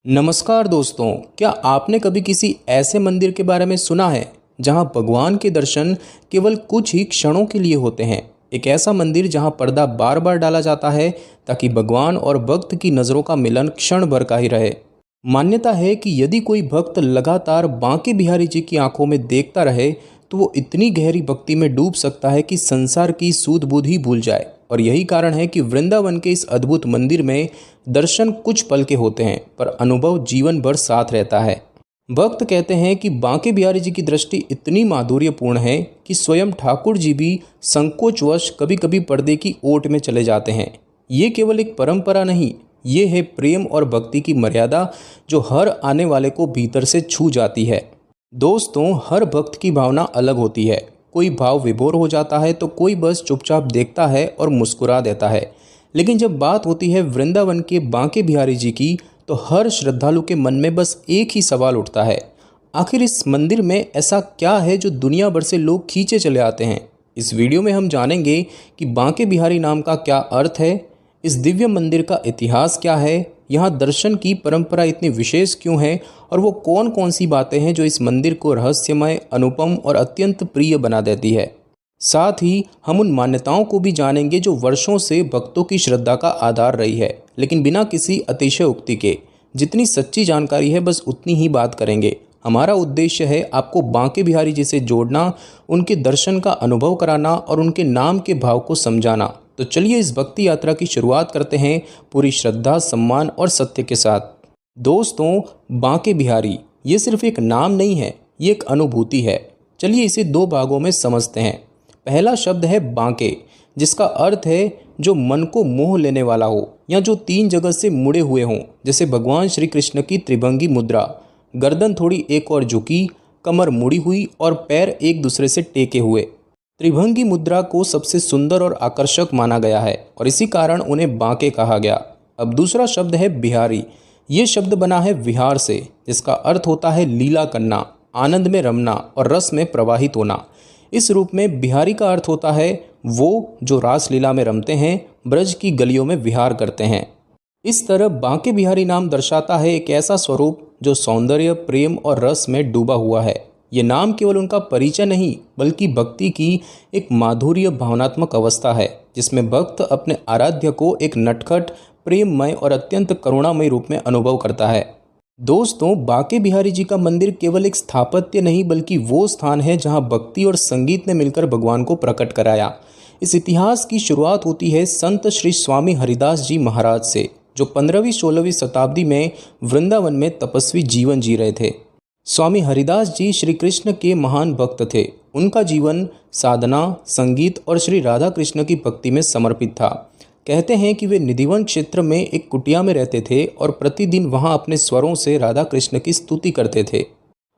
नमस्कार दोस्तों, क्या आपने कभी किसी ऐसे मंदिर के बारे में सुना है जहां भगवान के दर्शन केवल कुछ ही क्षणों के लिए होते हैं। एक ऐसा मंदिर जहां पर्दा बार बार डाला जाता है ताकि भगवान और भक्त की नज़रों का मिलन क्षण भर का ही रहे। मान्यता है कि यदि कोई भक्त लगातार बांके बिहारी जी की आंखों में देखता रहे तो वो इतनी गहरी भक्ति में डूब सकता है कि संसार की सूध बूध ही भूल जाए। और यही कारण है कि वृंदावन के इस अद्भुत मंदिर में दर्शन कुछ पल के होते हैं पर अनुभव जीवन भर साथ रहता है। भक्त कहते हैं कि बांके बिहारी जी की दृष्टि इतनी माधुर्यपूर्ण है कि स्वयं ठाकुर जी भी संकोचवश कभी कभी पर्दे की ओट में चले जाते हैं। ये केवल एक परंपरा नहीं, ये है प्रेम और भक्ति की मर्यादा जो हर आने वाले को भीतर से छू जाती है। दोस्तों, हर भक्त की भावना अलग होती है। कोई भाव विभोर हो जाता है तो कोई बस चुपचाप देखता है और मुस्कुरा देता है। लेकिन जब बात होती है वृंदावन के बांके बिहारी जी की तो हर श्रद्धालु के मन में बस एक ही सवाल उठता है, आखिर इस मंदिर में ऐसा क्या है जो दुनिया भर से लोग खींचे चले आते हैं। इस वीडियो में हम जानेंगे कि बांके बिहारी नाम का क्या अर्थ है, इस दिव्य मंदिर का इतिहास क्या है, यहाँ दर्शन की परंपरा इतनी विशेष क्यों है और वो कौन कौन सी बातें हैं जो इस मंदिर को रहस्यमय, अनुपम और अत्यंत प्रिय बना देती है। साथ ही हम उन मान्यताओं को भी जानेंगे जो वर्षों से भक्तों की श्रद्धा का आधार रही है, लेकिन बिना किसी अतिशयोक्ति के। जितनी सच्ची जानकारी है बस उतनी ही बात करेंगे। हमारा उद्देश्य है आपको बांके बिहारी जी से जोड़ना, उनके दर्शन का अनुभव कराना और उनके नाम के भाव को समझाना। तो चलिए इस भक्ति यात्रा की शुरुआत करते हैं पूरी श्रद्धा, सम्मान और सत्य के साथ। दोस्तों, बांके बिहारी ये सिर्फ एक नाम नहीं है, ये एक अनुभूति है। चलिए इसे दो भागों में समझते हैं। पहला शब्द है बांके, जिसका अर्थ है जो मन को मोह लेने वाला हो या जो तीन जगह से मुड़े हुए हों, जैसे भगवान श्री कृष्ण की त्रिभंगी मुद्रा, गर्दन थोड़ी एक और झुकी, कमर मुड़ी हुई और पैर एक दूसरे से टेके हुए। त्रिभंगी मुद्रा को सबसे सुंदर और आकर्षक माना गया है और इसी कारण उन्हें बांके कहा गया। अब दूसरा शब्द है बिहारी। ये शब्द बना है विहार से, जिसका अर्थ होता है लीला करना, आनंद में रमना और रस में प्रवाहित होना। इस रूप में बिहारी का अर्थ होता है वो जो रास लीला में रमते हैं, ब्रज की गलियों में विहार करते हैं। इस तरह बांके बिहारी नाम दर्शाता है एक ऐसा स्वरूप जो सौंदर्य, प्रेम और रस में डूबा हुआ है। ये नाम केवल उनका परिचय नहीं बल्कि भक्ति की एक माधुर्य भावनात्मक अवस्था है, जिसमें भक्त अपने आराध्य को एक नटखट, प्रेममय और अत्यंत करुणामय रूप में अनुभव करता है। दोस्तों, बांके बिहारी जी का मंदिर केवल एक स्थापत्य नहीं बल्कि वो स्थान है जहां भक्ति और संगीत ने मिलकर भगवान को प्रकट कराया। इस इतिहास की शुरुआत होती है संत श्री स्वामी हरिदास जी महाराज से, जो 15वीं-16वीं शताब्दी में वृंदावन में तपस्वी जीवन जी रहे थे। स्वामी हरिदास जी श्री कृष्ण के महान भक्त थे। उनका जीवन साधना, संगीत और श्री राधा कृष्ण की भक्ति में समर्पित था। कहते हैं कि वे निधिवन क्षेत्र में एक कुटिया में रहते थे और प्रतिदिन वहां अपने स्वरों से राधा कृष्ण की स्तुति करते थे।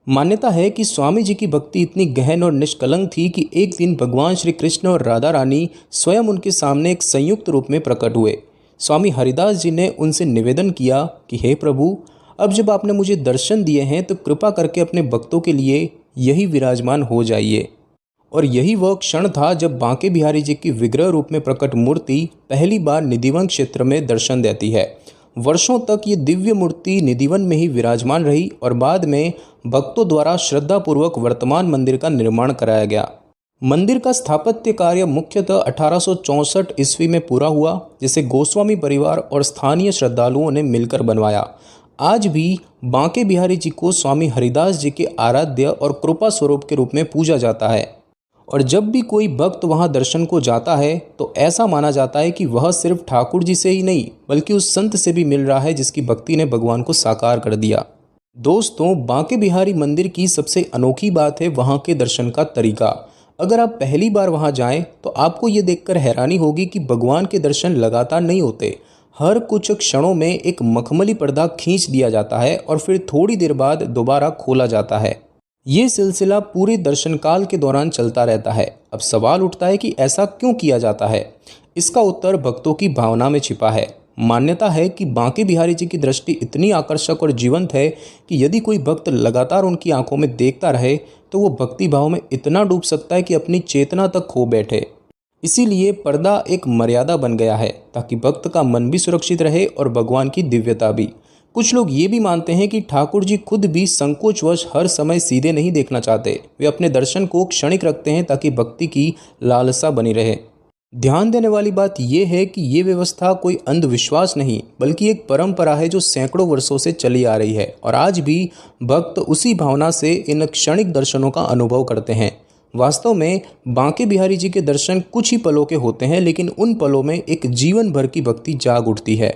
मान्यता है कि स्वामी जी की भक्ति इतनी गहन और निष्कलंक थी कि एक दिन भगवान श्री कृष्ण और राधा रानी स्वयं उनके सामने एक संयुक्त रूप में प्रकट हुए। स्वामी हरिदास जी ने उनसे निवेदन किया कि हे प्रभु, अब जब आपने मुझे दर्शन दिए हैं तो कृपा करके अपने भक्तों के लिए यही विराजमान हो जाइए। और यही वह क्षण था जब बांके बिहारी जी की विग्रह रूप में प्रकट मूर्ति पहली बार निधिवन क्षेत्र में दर्शन देती है। वर्षों तक ये दिव्य मूर्ति निधिवन में ही विराजमान रही और बाद में भक्तों द्वारा श्रद्धापूर्वक वर्तमान मंदिर का निर्माण कराया गया। मंदिर का स्थापत्य कार्य मुख्यतः 1864 ईस्वी में पूरा हुआ, जिसे गोस्वामी परिवार और स्थानीय श्रद्धालुओं ने मिलकर बनवाया। आज भी बांके बिहारी जी को स्वामी हरिदास जी के आराध्य और कृपा स्वरूप के रूप में पूजा जाता है। और जब भी कोई भक्त वहां दर्शन को जाता है तो ऐसा माना जाता है कि वह सिर्फ ठाकुर जी से ही नहीं बल्कि उस संत से भी मिल रहा है जिसकी भक्ति ने भगवान को साकार कर दिया। दोस्तों, बांके बिहारी मंदिर की सबसे अनोखी बात है वहां के दर्शन का तरीका। अगर आप पहली बार वहां जाएं तो आपको ये देखकर हैरानी होगी कि भगवान के दर्शन लगातार नहीं होते। हर कुछ क्षणों में एक मखमली पर्दा खींच दिया जाता है और फिर थोड़ी देर बाद दोबारा खोला जाता है। ये सिलसिला पूरे दर्शन काल के दौरान चलता रहता है। अब सवाल उठता है कि ऐसा क्यों किया जाता है। इसका उत्तर भक्तों की भावना में छिपा है। मान्यता है कि बांके बिहारी जी की दृष्टि इतनी आकर्षक और जीवंत है कि यदि कोई भक्त लगातार उनकी आंखों में देखता रहे तो वो भक्ति भाव में इतना डूब सकता है कि अपनी चेतना तक खो बैठे। इसीलिए पर्दा एक मर्यादा बन गया है ताकि भक्त का मन भी सुरक्षित रहे और भगवान की दिव्यता भी। कुछ लोग ये भी मानते हैं कि ठाकुर जी खुद भी संकोचवश हर समय सीधे नहीं देखना चाहते। वे अपने दर्शन को क्षणिक रखते हैं ताकि भक्ति की लालसा बनी रहे। ध्यान देने वाली बात यह है कि ये व्यवस्था कोई अंधविश्वास नहीं बल्कि एक परंपरा है जो सैकड़ों वर्षों से चली आ रही है और आज भी भक्त उसी भावना से इन क्षणिक दर्शनों का अनुभव करते हैं। वास्तव में बांके बिहारी जी के दर्शन कुछ ही पलों के होते हैं, लेकिन उन पलों में एक जीवन भर की भक्ति जाग उठती है।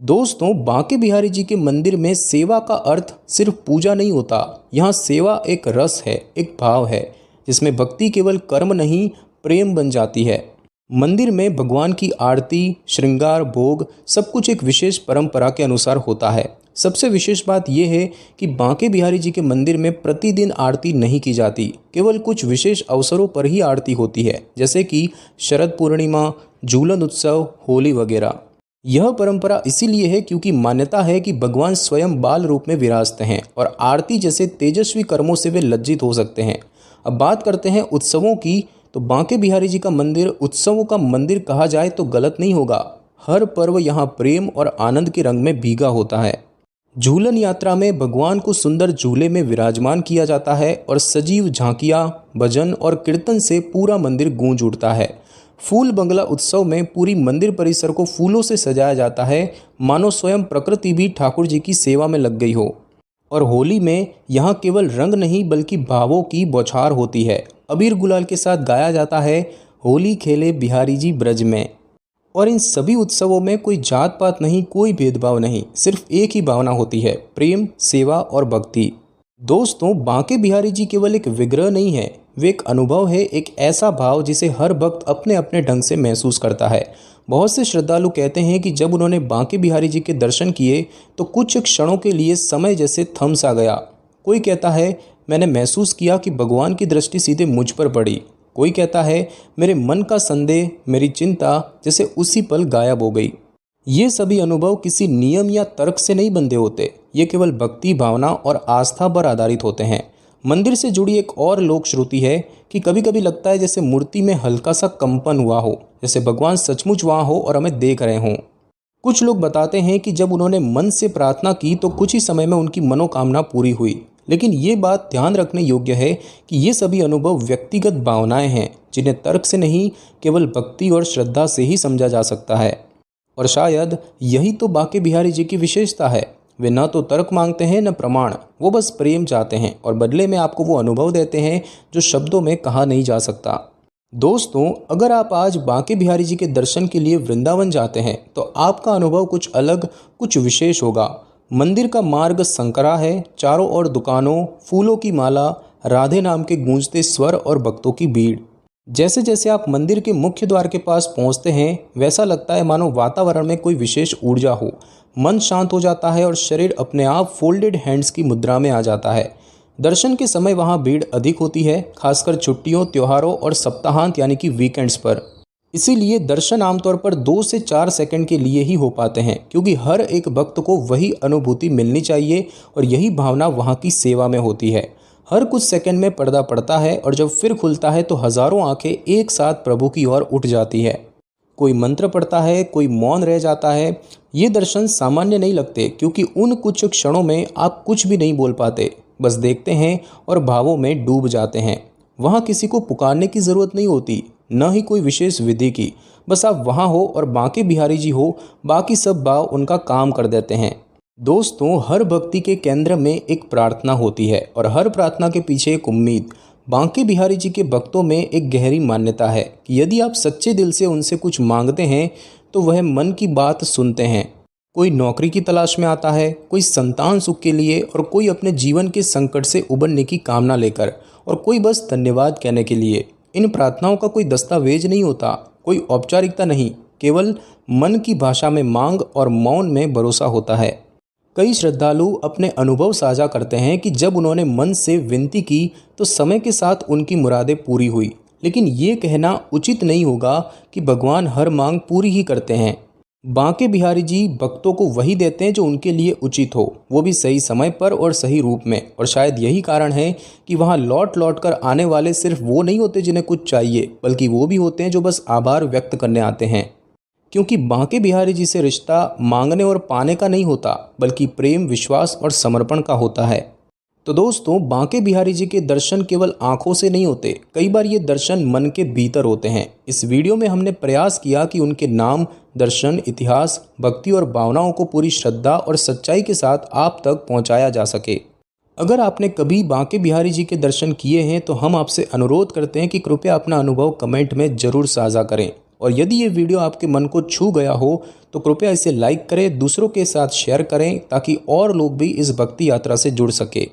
दोस्तों, बांके बिहारी जी के मंदिर में सेवा का अर्थ सिर्फ पूजा नहीं होता। यहाँ सेवा एक रस है, एक भाव है जिसमें भक्ति केवल कर्म नहीं प्रेम बन जाती है। मंदिर में भगवान की आरती, श्रृंगार, भोग सब कुछ एक विशेष परंपरा के अनुसार होता है। सबसे विशेष बात यह है कि बांके बिहारी जी के मंदिर में प्रतिदिन आरती नहीं की जाती, केवल कुछ विशेष अवसरों पर ही आरती होती है, जैसे कि शरद पूर्णिमा, झूलन उत्सव, होली वगैरह। यह परंपरा इसीलिए है क्योंकि मान्यता है कि भगवान स्वयं बाल रूप में विराजते हैं और आरती जैसे तेजस्वी कर्मों से वे लज्जित हो सकते हैं। अब बात करते हैं उत्सवों की, तो बांके बिहारी जी का मंदिर उत्सवों का मंदिर कहा जाए तो गलत नहीं होगा। हर पर्व यहाँ प्रेम और आनंद के रंग में भीगा होता है। झूलन यात्रा में भगवान को सुंदर झूले में विराजमान किया जाता है और सजीव झांकियाँ, भजन और कीर्तन से पूरा मंदिर गूंज उठता है। फूल बंगला उत्सव में पूरी मंदिर परिसर को फूलों से सजाया जाता है, मानो स्वयं प्रकृति भी ठाकुर जी की सेवा में लग गई हो। और होली में यहाँ केवल रंग नहीं बल्कि भावों की बौछार होती है। अबीर गुलाल के साथ गाया जाता है, होली खेले बिहारी जी ब्रज में। और इन सभी उत्सवों में कोई जात पात नहीं, कोई भेदभाव नहीं, सिर्फ एक ही भावना होती है, प्रेम, सेवा और भक्ति। दोस्तों, बांके बिहारी जी केवल एक विग्रह नहीं है, वे एक अनुभव है, एक ऐसा भाव जिसे हर भक्त अपने अपने ढंग से महसूस करता है। बहुत से श्रद्धालु कहते हैं कि जब उन्होंने बांके बिहारी जी के दर्शन किए तो कुछ क्षणों के लिए समय जैसे थम सा गया। कोई कहता है, मैंने महसूस किया कि भगवान की दृष्टि सीधे मुझ पर पड़ी। कोई कहता है, मेरे मन का संदेह, मेरी चिंता जैसे उसी पल गायब हो गई। ये सभी अनुभव किसी नियम या तर्क से नहीं बंधे होते, ये केवल भक्ति, भावना और आस्था पर आधारित होते हैं। मंदिर से जुड़ी एक और लोक श्रुति है कि कभी कभी लगता है जैसे मूर्ति में हल्का सा कंपन हुआ हो, जैसे भगवान सचमुच वहाँ हो और हमें देख रहे हों। कुछ लोग बताते हैं कि जब उन्होंने मन से प्रार्थना की तो कुछ ही समय में उनकी मनोकामना पूरी हुई। लेकिन ये बात ध्यान रखने योग्य है कि ये सभी अनुभव व्यक्तिगत भावनाएं हैं, जिन्हें तर्क से नहीं, केवल भक्ति और श्रद्धा से ही समझा जा सकता है। और शायद यही तो बांके बिहारी जी की विशेषता है। वे न तो तर्क मांगते हैं न प्रमाण, वो बस प्रेम चाहते हैं और बदले में आपको वो अनुभव देते हैं जो शब्दों में कहा नहीं जा सकता। दोस्तों, अगर आप आज बांके बिहारी जी के दर्शन के लिए वृंदावन जाते हैं तो आपका अनुभव कुछ अलग, कुछ विशेष होगा। मंदिर का मार्ग संकरा है, चारों ओर दुकानों, फूलों की माला, राधे नाम के गूंजते स्वर और भक्तों की भीड़। जैसे जैसे आप मंदिर के मुख्य द्वार के पास पहुंचते हैं वैसा लगता है मानो वातावरण में कोई विशेष ऊर्जा हो। मन शांत हो जाता है और शरीर अपने आप फोल्डेड हैंड्स की मुद्रा में आ जाता है। दर्शन के समय वहाँ भीड़ अधिक होती है, खासकर छुट्टियों, त्योहारों और सप्ताहांत यानी कि वीकेंड्स पर। इसीलिए दर्शन आमतौर पर 2 से 4 सेकंड के लिए ही हो पाते हैं, क्योंकि हर एक भक्त को वही अनुभूति मिलनी चाहिए और यही भावना वहाँ की सेवा में होती है। हर कुछ सेकंड में पर्दा पड़ता है और जब फिर खुलता है तो हजारों आंखें एक साथ प्रभु की ओर उठ जाती है। कोई मंत्र पढ़ता है, कोई मौन रह जाता है। ये दर्शन सामान्य नहीं लगते, क्योंकि उन कुछ क्षणों में आप कुछ भी नहीं बोल पाते, बस देखते हैं और भावों में डूब जाते हैं। वहाँ किसी को पुकारने की ज़रूरत नहीं होती, न ही कोई विशेष विधि की। बस आप वहाँ हो और बांके बिहारी जी हो, बाकी सब भाव उनका काम कर देते हैं। दोस्तों, हर भक्ति के केंद्र में एक प्रार्थना होती है और हर प्रार्थना के पीछे एक उम्मीद। बांके बिहारी जी के भक्तों में एक गहरी मान्यता है कि यदि आप सच्चे दिल से उनसे कुछ मांगते हैं तो वह मन की बात सुनते हैं। कोई नौकरी की तलाश में आता है, कोई संतान सुख के लिए, और कोई अपने जीवन के संकट से उबरने की कामना लेकर, और कोई बस धन्यवाद कहने के लिए। इन प्रार्थनाओं का कोई दस्तावेज नहीं होता, कोई औपचारिकता नहीं, केवल मन की भाषा में मांग और मौन में भरोसा होता है। कई श्रद्धालु अपने अनुभव साझा करते हैं कि जब उन्होंने मन से विनती की तो समय के साथ उनकी मुरादें पूरी हुई। लेकिन ये कहना उचित नहीं होगा कि भगवान हर मांग पूरी ही करते हैं। बांके बिहारी जी भक्तों को वही देते हैं जो उनके लिए उचित हो, वो भी सही समय पर और सही रूप में। और शायद यही कारण है कि वहाँ लौट लौट कर आने वाले सिर्फ वो नहीं होते जिन्हें कुछ चाहिए, बल्कि वो भी होते हैं जो बस आभार व्यक्त करने आते हैं। क्योंकि बांके बिहारी जी से रिश्ता मांगने और पाने का नहीं होता, बल्कि प्रेम, विश्वास और समर्पण का होता है। तो दोस्तों, बांके बिहारी जी के दर्शन केवल आंखों से नहीं होते, कई बार ये दर्शन मन के भीतर होते हैं। इस वीडियो में हमने प्रयास किया कि उनके नाम, दर्शन, इतिहास, भक्ति और भावनाओं को पूरी श्रद्धा और सच्चाई के साथ आप तक पहुंचाया जा सके। अगर आपने कभी बांके बिहारी जी के दर्शन किए हैं तो हम आपसे अनुरोध करते हैं कि कृपया अपना अनुभव कमेंट में ज़रूर साझा करें। और यदि ये वीडियो आपके मन को छू गया हो तो कृपया इसे लाइक करें, दूसरों के साथ शेयर करें, ताकि और लोग भी इस भक्ति यात्रा से जुड़ सके।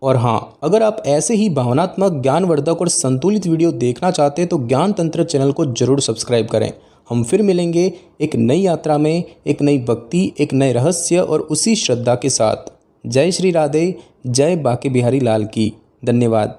और हाँ, अगर आप ऐसे ही भावनात्मक, ज्ञानवर्धक और संतुलित वीडियो देखना चाहते हैं तो ज्ञान तंत्र चैनल को जरूर सब्सक्राइब करें। हम फिर मिलेंगे एक नई यात्रा में, एक नई भक्ति, एक नए रहस्य और उसी श्रद्धा के साथ। जय श्री राधे, जय बांके बिहारी लाल की। धन्यवाद।